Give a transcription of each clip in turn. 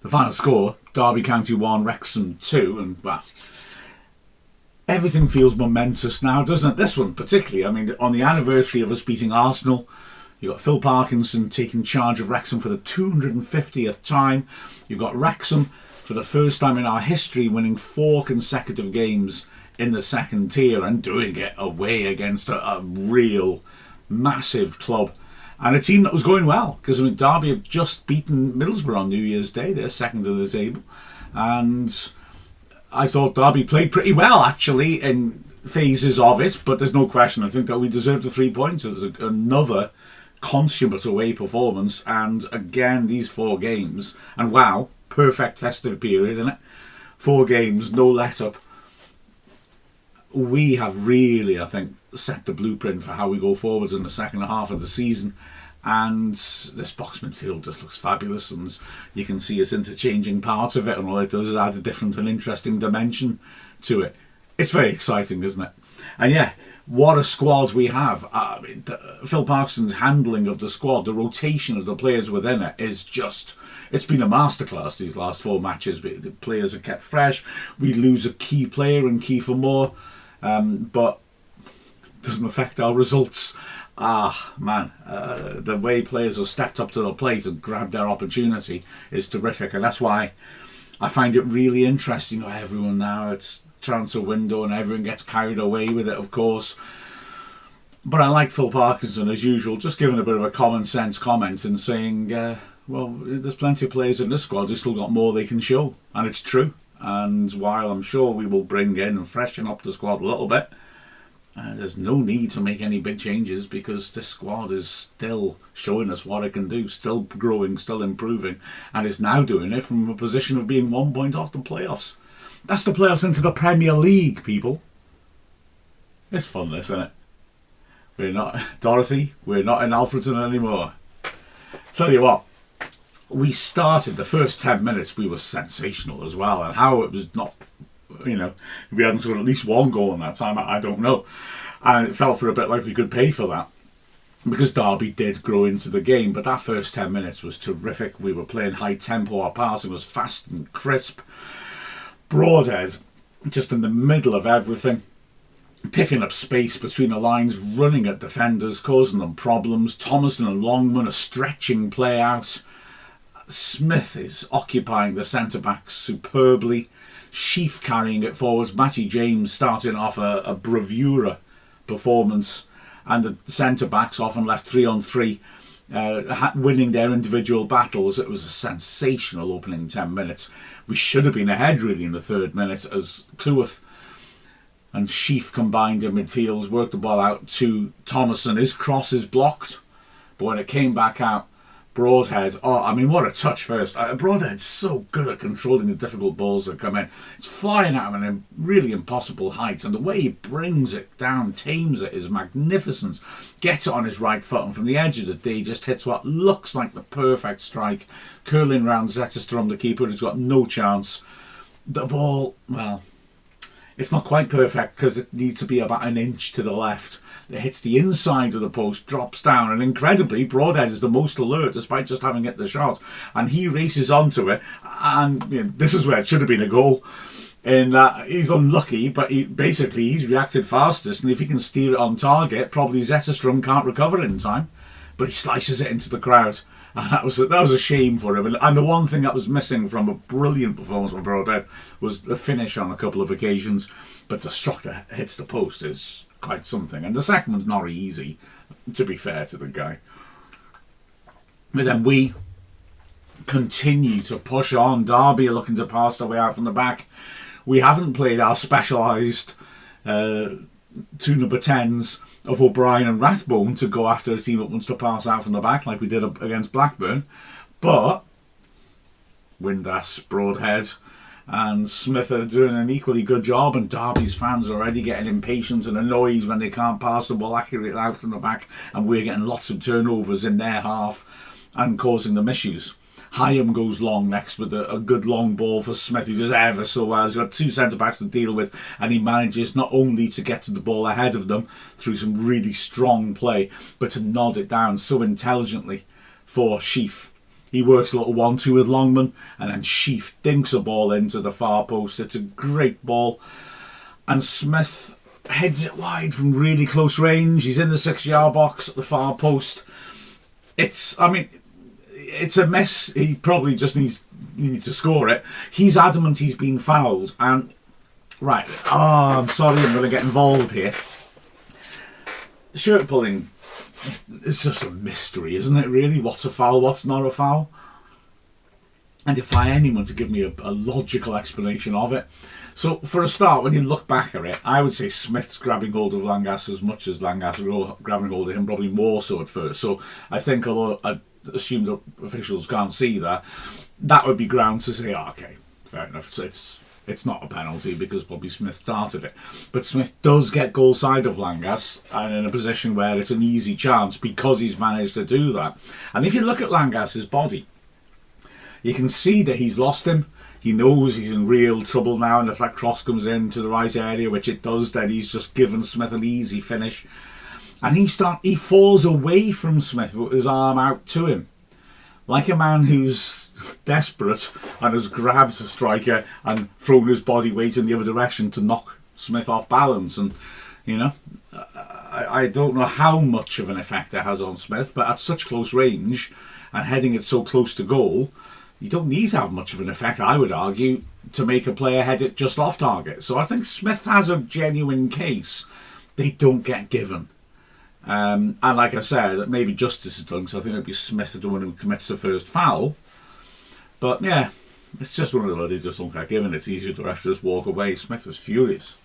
The final score, Derby County 1, Wrexham 2, and well, everything feels momentous now, doesn't it? This one particularly. I mean, on the anniversary of us beating Arsenal, you've got Phil Parkinson taking charge of Wrexham for the 250th time. You've got Wrexham, for the first time in our history, winning 4 consecutive games in the second tier and doing it away against a real massive club. And a team that was going well, because I mean, Derby have just beaten Middlesbrough on New Year's Day. They're second to the table. And I thought Derby played pretty well, actually, in phases of it. But there's no question. I think that we deserved the 3 points. It was another consummate away performance. And again, these 4 games. And wow, perfect festive period, isn't it? 4 games, no let-up. We have really, I think, set the blueprint for how we go forwards in the second half of the season. And this box midfield just looks fabulous, and you can see us interchanging parts of it, and all it does is add a different and interesting dimension to it. It's very exciting, isn't it? And yeah, what a squad we have. Phil Parkinson's handling of the squad, the rotation of the players within it is just... It's been a masterclass these last 4 matches. The players are kept fresh. We lose a key player and key for more, but it doesn't affect our results. The way players have stepped up to the plate and grabbed their opportunity is terrific, and that's why I find it really interesting. Everyone now, it's transfer window and everyone gets carried away with it, of course. But I like Phil Parkinson, as usual, just giving a bit of a common sense comment and saying, well, there's plenty of players in this squad who've still got more they can show, and it's true. And while I'm sure we will bring in and freshen up the squad a little bit, there's no need to make any big changes, because this squad is still showing us what it can do, still growing, still improving, and is now doing it from a position of being 1 point off the playoffs. That's the playoffs into the Premier League, people. It's fun, this, isn't it? We're not, Dorothy, we're not in Alfreton anymore. Tell you what, we started the first 10 minutes, we were sensational as well, and how it was not, we hadn't scored at least 1 goal in that time, I don't know. And it felt for a bit like we could pay for that, because Derby did grow into the game. But that first 10 minutes was terrific. We were playing high tempo, our passing was fast and crisp. Broadhead, just in the middle of everything, picking up space between the lines, running at defenders, causing them problems. Thomason and Longman are stretching play out. Smith is occupying the centre-backs superbly. Sheaf carrying it forwards. Matty James starting off a bravura performance. And the centre-backs often left 3-on-3, winning their individual battles. It was a sensational opening 10 minutes. We should have been ahead, really, in the 3rd minute, as Cleworth and Sheaf combined in midfield, worked the ball out to Thomason. His cross is blocked, but when it came back out, Broadhead, what a touch first. Broadhead's so good at controlling the difficult balls that come in. It's flying at him at a really impossible height, and the way he brings it down, tames it, is magnificent. Gets it on his right foot, and from the edge of the D just hits what looks like the perfect strike, curling round Zetterstrom, the keeper, who's got no chance. The ball, well, it's not quite perfect because it needs to be about an inch to the left. It hits the inside of the post, drops down, and incredibly, Broadhead is the most alert despite just having hit the shot. And he races onto it, and this is where it should have been a goal. In that he's unlucky, but he's reacted fastest, and if he can steer it on target, probably Zetterstrom can't recover it in time. But he slices it into the crowd, and that was a shame for him. And the one thing that was missing from a brilliant performance by Broadhead was the finish on a couple of occasions. But the struck that hits the post is quite something, and the second one's not easy, to be fair to the guy. But then we continue to push on. Derby are looking to pass their way out from the back. We haven't played our specialised 2 number 10s of O'Brien and Rathbone to go after a team that wants to pass out from the back like we did against Blackburn, but Windass, Broadhead and Smith are doing an equally good job, and Derby's fans are already getting impatient and annoyed when they can't pass the ball accurately out from the back, and we're getting lots of turnovers in their half and causing them issues. Hyam goes long next with a good long ball for Smith, who does ever so well. He's got 2 centre-backs to deal with, and he manages not only to get to the ball ahead of them through some really strong play, but to nod it down so intelligently for Sheaf, He works a little 1-2 with Longman, and then Sheaf dinks a ball into the far post. It's a great ball. And Smith heads it wide from really close range. He's in the 6-yard box at the far post. It's a mess. He probably just needs to score it. He's adamant he's been fouled. And, right, I'm sorry, I'm going to get involved here. Shirt pulling, it's just a mystery, isn't it, really? What's a foul, what's not a foul? And defy anyone to give me a logical explanation of it. So, for a start, when you look back at it, I would say Smith's grabbing hold of Langas as much as Langas grabbing hold of him, probably more so at first. So, I think, although I assume that officials can't see that would be ground to say, okay, fair enough, it's not a penalty because Bobby Smith started it. But Smith does get goal side of Langas and in a position where it's an easy chance because he's managed to do that. And if you look at Langas's body, you can see that he's lost him. He knows he's in real trouble now, and if that cross comes into the right area, which it does, then he's just given Smith an easy finish. And he falls away from Smith with his arm out to him. Like a man who's desperate and has grabbed a striker and thrown his body weight in the other direction to knock Smith off balance. And, I don't know how much of an effect it has on Smith, but at such close range and heading it so close to goal, you don't need to have much of an effect, I would argue, to make a player head it just off target. So I think Smith has a genuine case. They don't get given. And like I said, maybe justice is done, so I think it'd be Smith the one who commits the first foul. But yeah, it's just one of those, they just don't get given. It's easier to have to just walk away. Smith was furious.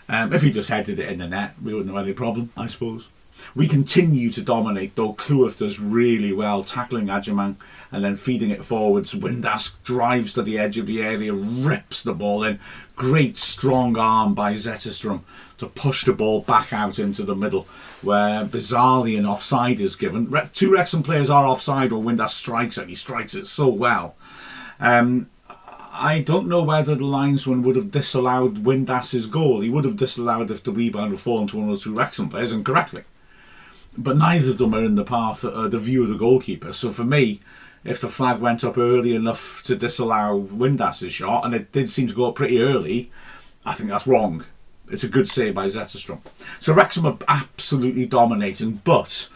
If he just headed it in the net, we wouldn't have any problem, I suppose. We continue to dominate, though. Cleworth does really well, tackling Adjaman and then feeding it forwards. Windass drives to the edge of the area, rips the ball in. Great strong arm by Zetterstrom to push the ball back out into the middle, where bizarrely an offside is given. 2 Wrexham players are offside when Windass strikes it, and he strikes it so well. I don't know whether the linesman would have disallowed Windass's goal. He would have disallowed if the rebound had fallen to one of the 2 Wrexham players, incorrectly. But neither of them are in the path, the view of the goalkeeper. So for me, if the flag went up early enough to disallow Windass's shot, and it did seem to go up pretty early, I think that's wrong. It's a good save by Zetterstrom. So Wrexham are absolutely dominating, but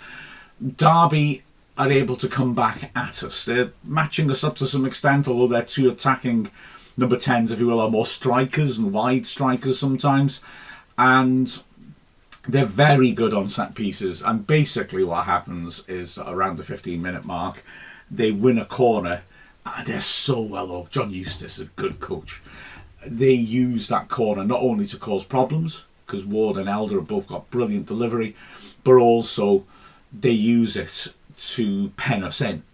Derby are able to come back at us. They're matching us up to some extent, although their 2 attacking number 10s, if you will, are more strikers and wide strikers sometimes. And they're very good on set pieces, and basically what happens is around the 15-minute mark, they win a corner. They're so well up. John Eustace is a good coach. They use that corner not only to cause problems, because Ward and Elder have both got brilliant delivery, but also they use it to pen us in.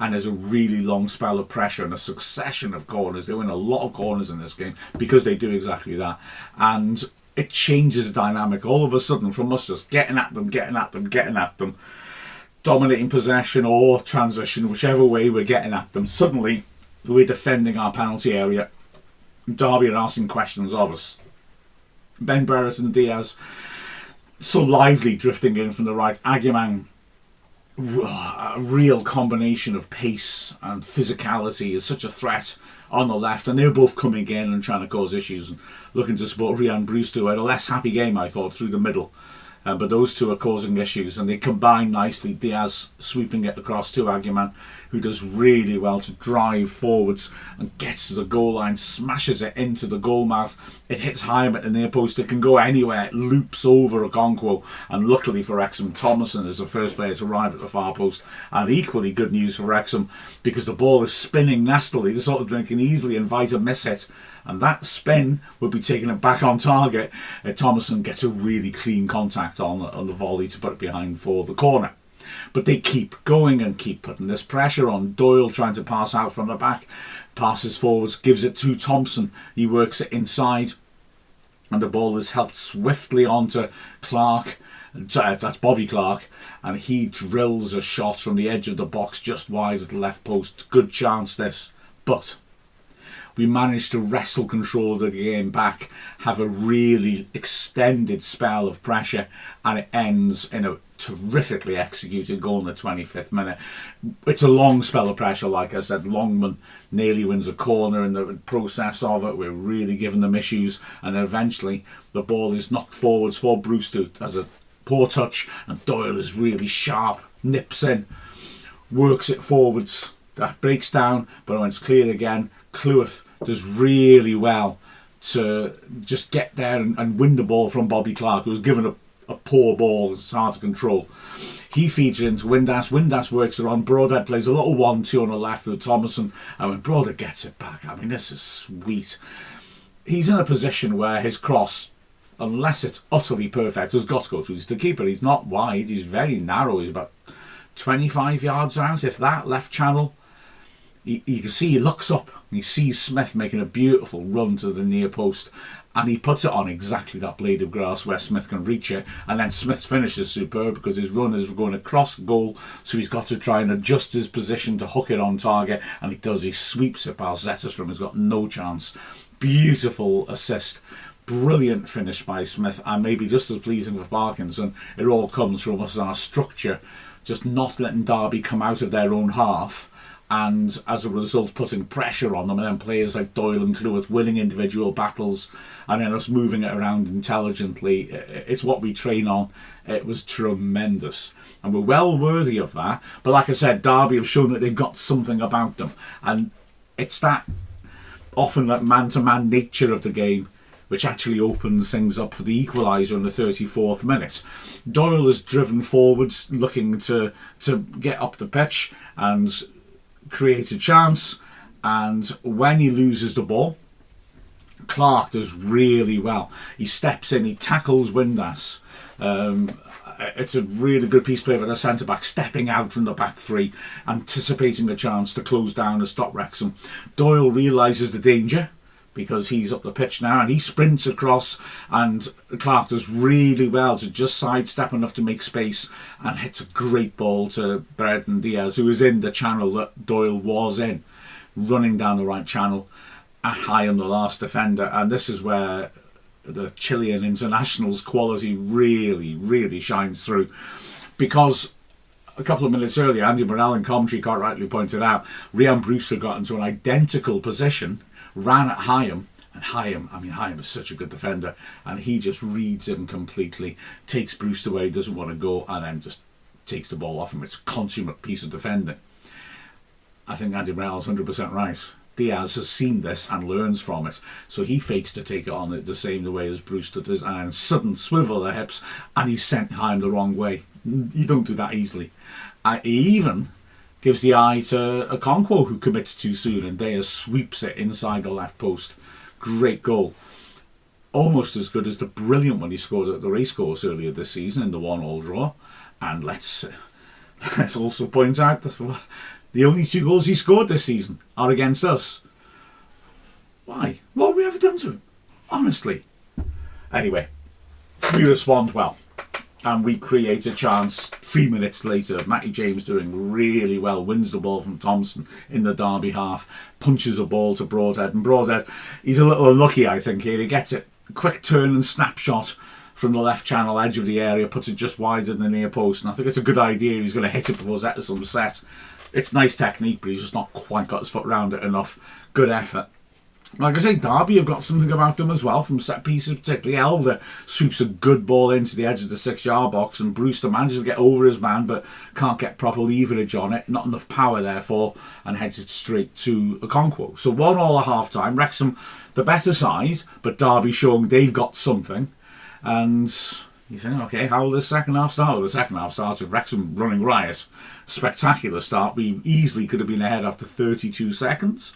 And there's a really long spell of pressure and a succession of corners. They win a lot of corners in this game because they do exactly that. And it changes the dynamic all of a sudden from us just getting at them, dominating possession or transition, whichever way we're getting at them. Suddenly, we're defending our penalty area. Derby are asking questions of us. Ben Barrett and Diaz, so lively, drifting in from the right. Aguiman, a real combination of pace and physicality, is such a threat on the left, and they're both coming in and trying to cause issues and looking to support Rhian Brewster, who had a less happy game, I thought, through the middle. But those 2 are causing issues, and they combine nicely. Diaz sweeping it across to Aguiman, who does really well to drive forwards and gets to the goal line, smashes it into the goal mouth. It hits high at the near post. It can go anywhere. It loops over Okonkwo, and luckily for Wrexham, Thomason is the first player to arrive at the far post. And equally good news for Wrexham, because the ball is spinning nastily. The sort of thing can easily invite a miss-hit, and that spin would be taking it back on target. Thomason gets a really clean contact on the volley to put it behind for the corner. But they keep going and keep putting this pressure on. Doyle trying to pass out from the back, passes forwards, gives it to Thompson. He works it inside, and the ball is helped swiftly onto Clark. That's Bobby Clark, and he drills a shot from the edge of the box just wide of the left post. Good chance this, but we managed to wrestle control of the game back, have a really extended spell of pressure, and it ends in a terrifically executed goal in the 25th minute. It's a long spell of pressure, like I said. Longman nearly wins a corner in the process of it. We're really giving them issues, and then eventually the ball is knocked forwards for Brewster as a poor touch, and Doyle is really sharp, nips in, works it forwards. That breaks down, but when it's cleared again, Cleworth does really well to just get there and win the ball from Bobby Clark, who was given a poor ball. It's hard to control. He feeds it into Windass. Windass works it on. Broadhead plays a little 1-2 on the left with Thomason, and when Broadhead gets it back, I mean, this is sweet. He's in a position where his cross, unless it's utterly perfect, has got to go through the keeper. He's not wide. He's very narrow. He's about 25 yards out, if that, left channel. You can see he looks up and he sees Smith making a beautiful run to the near post, and he puts it on exactly that blade of grass where Smith can reach it, and then Smith's finish is superb because his run is going across goal, so he's got to try and adjust his position to hook it on target, and he does. He sweeps it past Zetterstrom, has got no chance. Beautiful assist, brilliant finish by Smith, and maybe just as pleasing for Parkinson. It all comes from us, our structure just not letting Derby come out of their own half, and as a result putting pressure on them, and then players like Doyle and Cleworth winning individual battles, and then us moving it around intelligently. It's what we train on. It was tremendous, and we're well worthy of that. But like I said, Derby have shown that they've got something about them, and it's that often that man-to-man nature of the game which actually opens things up for the equaliser in the 34th minute. Doyle is driven forwards looking to get up the pitch and create a chance, and when he loses the ball, Clark does really well. He steps in, he tackles Windass. It's a really good piece of play by the centre-back, stepping out from the back three, anticipating a chance to close down and stop Wrexham. Doyle realises the danger because he's up the pitch now, and he sprints across, and Clark does really well to just sidestep enough to make space and hits a great ball to Brendan Diaz, who is in the channel that Doyle was in, running down the right channel, high on the last defender. And this is where the Chilean international's quality really, really shines through, because a couple of minutes earlier, Andy Morrell in commentary quite rightly pointed out, Rhian Brewster got into an identical position, ran at Hyam, and Hyam is such a good defender, and he just reads him completely, takes Brewster away, doesn't want to go, and then just takes the ball off him. It's a consummate piece of defending. I think Andy Morrell's 100% right. Diaz has seen this and learns from it, so he fakes to take it on it the same way as Brewster does, and then sudden swivel the hips, and he's sent Hyam the wrong way. You don't do that easily. He even gives the eye to Okonkwo, who commits too soon, and Diaz sweeps it inside the left post. Great goal. Almost as good as the brilliant one he scored at the racecourse earlier this season in the 1-1 draw. And let's also point out that the only 2 goals he scored this season are against us. Why? What have we ever done to him? Honestly. Anyway, we respond well, and we create a chance 3 minutes later. Matty James doing really well, wins the ball from Thompson in the Derby half, punches a ball to Broadhead, and Broadhead, he's a little unlucky I think here. He gets it, quick turn and snapshot from the left channel edge of the area, puts it just wider than the near post, and I think it's a good idea. He's going to hit it before Zetterson's set. It's nice technique, but he's just not quite got his foot around it enough. Good effort. Like I say, Derby have got something about them as well, from set pieces particularly. Elder sweeps a good ball into the edge of the 6-yard box, and Brewster manages to get over his man but can't get proper leverage on it, not enough power therefore, and heads it straight to Okonkwo. So 1-1 at half time. Wrexham the better side, but Derby showing they've got something. And you think, okay, how will this second half start? Well, the second half starts with Wrexham running riot. Spectacular start. We easily could have been ahead after 32 seconds.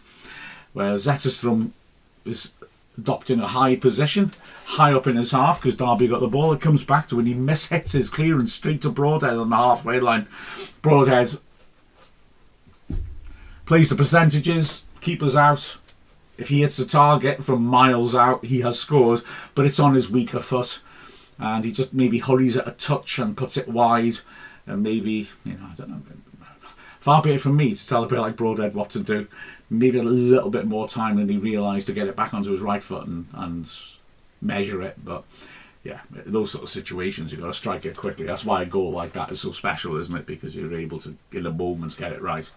Where Zetterstrom is adopting a high position, high up in his half, because Derby got the ball. It comes back to when he mishits his clearance straight to Broadhead on the halfway line. Broadhead plays the percentages, keepers out. If he hits the target from miles out, he has scored, but it's on his weaker foot, and he just maybe hurries it a touch and puts it wide, and maybe, I don't know, Far be it from me to tell a player like Broadhead what to do. Maybe a little bit more time than he realised to get it back onto his right foot and measure it. But yeah, those sort of situations, you've got to strike it quickly. That's why a goal like that is so special, isn't it? Because you're able to, in a moment, get it right.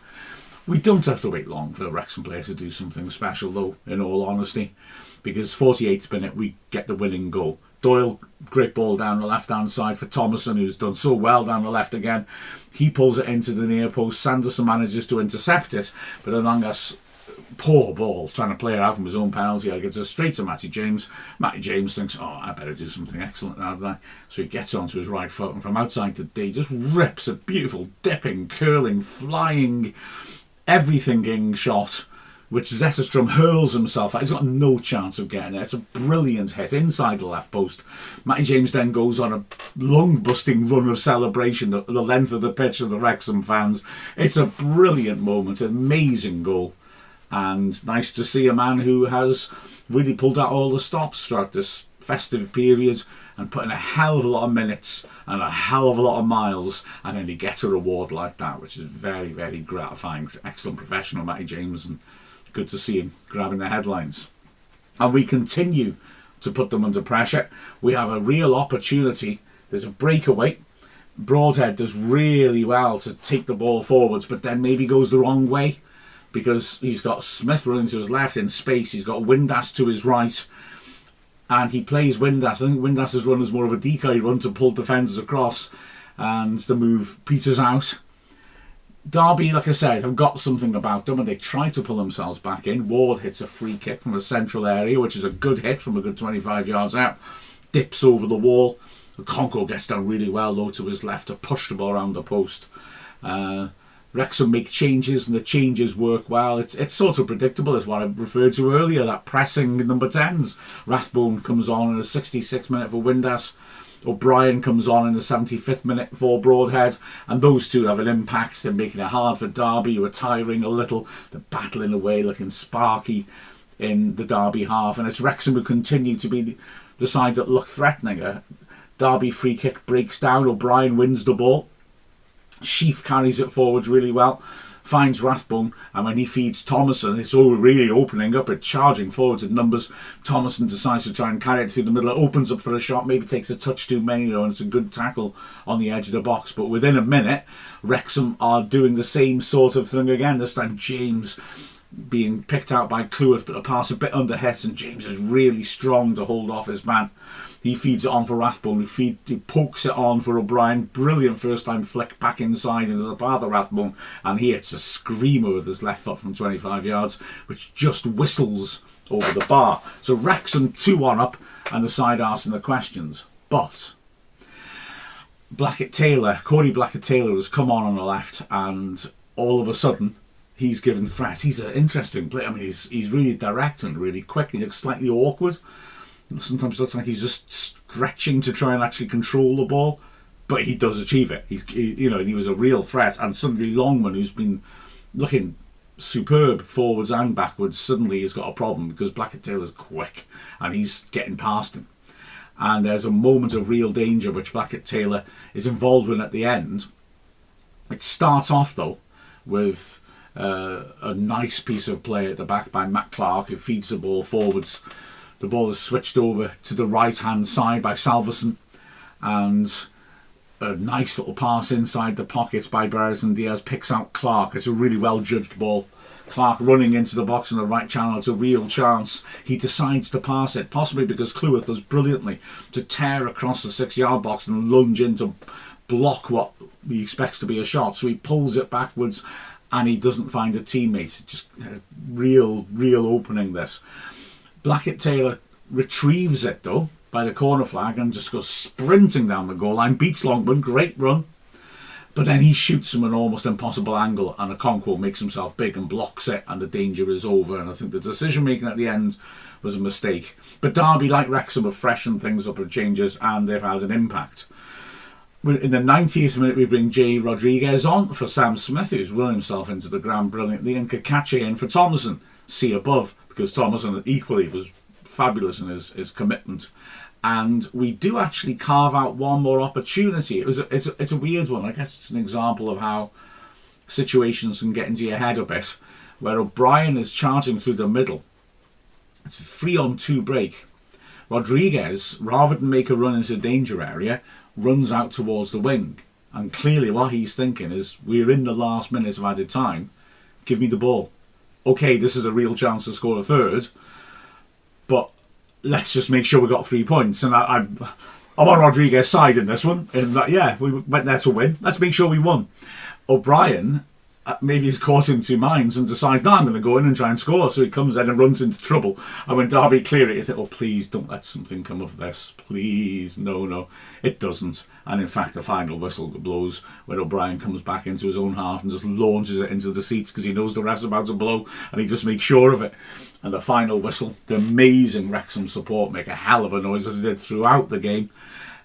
We don't have to wait long for the Wrexham player to do something special, though, in all honesty, because 48th minute we get the winning goal. Doyle, great ball down the left-hand side for Thomason, who's done so well down the left again. He pulls it into the near post. Sanderson manages to intercept it, but Anangas, poor ball, trying to play it out from his own penalty area, gets it straight to Matty James. Matty James thinks, oh, I better do something excellent now, don't I? So he gets onto his right foot, and from outside to D, just rips a beautiful, dipping, curling, flying, everything shot, which Zetterstrom hurls himself at. He's got no chance of getting it. It's a brilliant hit inside the left post. Matty James then goes on a lung-busting run of celebration at the length of the pitch of the Wrexham fans. It's a brilliant moment, an amazing goal, and nice to see a man who has really pulled out all the stops throughout this festive period and put in a hell of a lot of minutes and a hell of a lot of miles, and then he gets a reward like that, which is very, very gratifying. Excellent professional, Matty James, and good to see him grabbing the headlines. And we continue to put them under pressure. We have a real opportunity. There's a breakaway. Broadhead does really well to take the ball forwards, but then maybe goes the wrong way because he's got Smith running to his left in space. He's got Windass to his right, and he plays Windass. I think Windass's run is more of a decoy run to pull defenders across, and the move peters out. Derby, like I said, have got something about them, and they try to pull themselves back in. Ward hits a free kick from the central area, which is a good hit from a good 25 yards out. Dips over the wall. Conco gets down really well low to his left to push the ball around the post. Wrexham make changes, and the changes work well. It's sort of predictable, as what I referred to earlier, that pressing number 10s. Rathbone comes on in the 66th minute for Windass. O'Brien comes on in the 75th minute for Broadhead, and those two have an impact. They're making it hard for Derby, who are tiring a little. They're battling away, looking sparky in the Derby half, and it's Wrexham who continue to be the side that look threatening. A Derby free kick breaks down. O'Brien wins the ball. Sheaf carries it forwards really well, finds Rathbone, and when he feeds Thomason, it's all really opening up. It's charging forwards in numbers. Thomason decides to try and carry it through the middle. It opens up for a shot, maybe takes a touch too many though, and it's a good tackle on the edge of the box. But within a minute, Wrexham are doing the same sort of thing again. This time James being picked out by Cleworth, but the pass a bit under hit, and James is really strong to hold off his man. He feeds it on for Rathbone, he pokes it on for O'Brien. Brilliant first time flick back inside into the path of Rathbone, and he hits a screamer with his left foot from 25 yards, which just whistles over the bar. So Wrexham 2-1 up, and the side asking the questions. But Corey Blackett-Taylor has come on the left, and all of a sudden he's given threat. He's an interesting player. I mean, he's really direct and really quick. He looks slightly awkward. Sometimes it looks like he's just stretching to try and actually control the ball, but he does achieve it. He was a real threat, and suddenly Longman, who's been looking superb forwards and backwards, suddenly has got a problem because Blackett-Taylor's quick and he's getting past him. And there's a moment of real danger which Blackett-Taylor is involved in at the end. It starts off though with a nice piece of play at the back by Matt Clark, who feeds the ball forwards. The ball is switched over to the right-hand side by Salverson, and a nice little pass inside the pockets by Brereton Diaz picks out Clark. It's a really well-judged ball. Clark running into the box in the right channel. It's a real chance. He decides to pass it, possibly because Cleworth does brilliantly to tear across the 6-yard box and lunge in to block what he expects to be a shot. So he pulls it backwards, and he doesn't find a teammate. Just a real opening, this. Blackett-Taylor retrieves it though by the corner flag and just goes sprinting down the goal line, beats Longman, great run, but then he shoots from an almost impossible angle, and Okonkwo makes himself big and blocks it, and the danger is over. And I think the decision making at the end was a mistake. But Derby, like Wrexham, have freshened things up with changes, and they've had an impact. In the 90th minute, we bring Jay Rodriguez on for Sam Smith, who's run himself into the ground brilliantly, and Kakache in for Thomason. See above, because Thomason equally was fabulous in his commitment. And we do actually carve out one more opportunity. It's a weird one. I guess it's an example of how situations can get into your head a bit, where O'Brien is charging through the middle. It's a 3-on-2 break. Rodriguez, rather than make a run into the danger area, runs out towards the wing. And clearly what he's thinking is, we're in the last minutes of added time, give me the ball. Okay, this is a real chance to score a third, but let's just make sure we got 3 points. And I'm on Rodriguez's side in this one. And yeah, we went there to win. Let's make sure we won. O'Brien, maybe he's caught in two minds and decides, no, I'm going to go in and try and score. So he comes in and runs into trouble. And when Derby clear it, you think, oh, please don't let something come of this. Please, no. It doesn't. And in fact, the final whistle that blows when O'Brien comes back into his own half and just launches it into the seats because he knows the ref's about to blow and he just makes sure of it. And the final whistle, the amazing Wrexham support make a hell of a noise as they did throughout the game.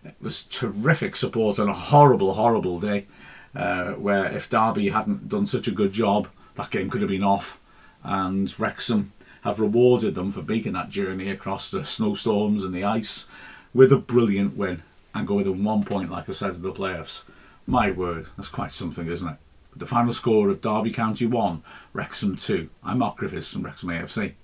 It was terrific support on a horrible, horrible day. Where if Derby hadn't done such a good job, that game could have been off. And Wrexham have rewarded them for making that journey across the snowstorms and the ice with a brilliant win and go within 1 point, like I said, to the playoffs. My word, that's quite something, isn't it? The final score of Derby County 1, Wrexham 2. I'm Mark Griffiths from Wrexham AFC.